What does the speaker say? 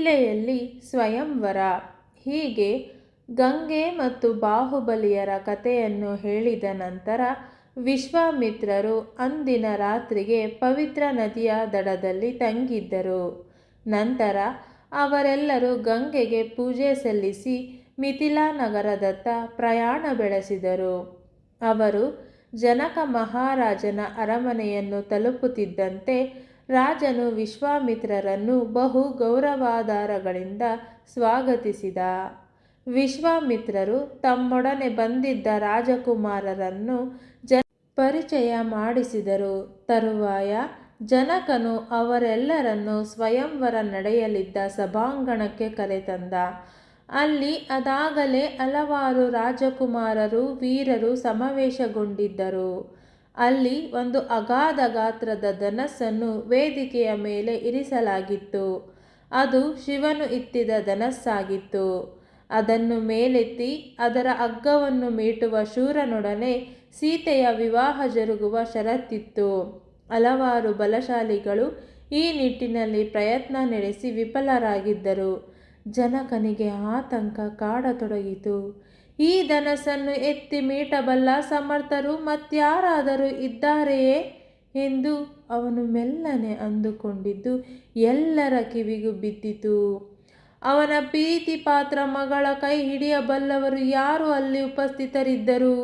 ಶಿಲೆಯಲ್ಲಿ ಸ್ವಯಂವರ. ಹೀಗೆ ಗಂಗೆ ಮತ್ತು ಬಾಹುಬಲಿಯರ ಕಥೆಯನ್ನು ಹೇಳಿದ ನಂತರ ವಿಶ್ವಾಮಿತ್ರರು ಅಂದಿನ ರಾತ್ರಿಗೆ ಪವಿತ್ರ ನದಿಯ ದಡದಲ್ಲಿ ತಂಗಿದ್ದರು. ನಂತರ ಅವರೆಲ್ಲರೂ ಗಂಗೆಗೆ ಪೂಜೆ ಸಲ್ಲಿಸಿ ಮಿಥಿಲಾ ನಗರದತ್ತ ಪ್ರಯಾಣ ಬೆಳೆಸಿದರು. ಅವರು ಜನಕ ಮಹಾರಾಜನ ಅರಮನೆಯನ್ನು ತಲುಪುತ್ತಿದ್ದಂತೆ ರಾಜನು ವಿಶ್ವಾಮಿತ್ರರನ್ನು ಬಹು ಗೌರವಾದರಗಳಿಂದ ಸ್ವಾಗತಿಸಿದ. ವಿಶ್ವಾಮಿತ್ರರು ತಮ್ಮೊಡನೆ ಬಂದಿದ್ದ ರಾಜಕುಮಾರರನ್ನು ಪರಿಚಯ ಮಾಡಿಸಿದರು. ತರುವಾಯ ಜನಕನು ಅವರೆಲ್ಲರನ್ನು ಸ್ವಯಂವರ ನಡೆಯಲಿದ್ದ ಸಭಾಂಗಣಕ್ಕೆ ಕರೆತಂದ. ಅಲ್ಲಿ ಅದಾಗಲೇ ಹಲವಾರು ರಾಜಕುಮಾರರು ವೀರರು ಸಮಾವೇಶಗೊಂಡಿದ್ದರು. ಅಲ್ಲಿ ಒಂದು ಅಗಾಧ ಗಾತ್ರದ ಧನಸ್ಸನ್ನು ವೇದಿಕೆಯ ಮೇಲೆ ಇರಿಸಲಾಗಿತ್ತು. ಅದು ಶಿವನು ಎತ್ತಿದ ಧನಸ್ಸಾಗಿತ್ತು. ಅದನ್ನು ಮೇಲೆತ್ತಿ ಅದರ ಹಗ್ಗವನ್ನು ಮೀಟುವ ಶೂರನೊಡನೆ ಸೀತೆಯ ವಿವಾಹ ಜರುಗುವ ಷರತ್ತಿತ್ತು. ಹಲವಾರು ಬಲಶಾಲಿಗಳು ಈ ನಿಟ್ಟಿನಲ್ಲಿ ಪ್ರಯತ್ನ ನಡೆಸಿ ವಿಫಲರಾಗಿದ್ದರು. ಜನಕನಿಗೆ ಆತಂಕ ಕಾಡತೊಡಗಿತು. ಈ ಧನಸ್ಸನ್ನು ಎತ್ತಿ ಮೀಟಬಲ್ಲ ಸಮರ್ಥರು ಮತ್ಯಾರಾದರೂ ಇದ್ದಾರೆಯೇ ಎಂದು ಅವನು ಮೆಲ್ಲನೆ ಅಂದುಕೊಂಡಿದ್ದು ಎಲ್ಲರ ಕಿವಿಗೂ ಬಿದ್ದಿತು. ಅವನ ಪ್ರೀತಿ ಪಾತ್ರ ಮಗಳ ಕೈ ಹಿಡಿಯಬಲ್ಲವರು ಯಾರು ಅಲ್ಲಿ ಉಪಸ್ಥಿತರಿದ್ದರು?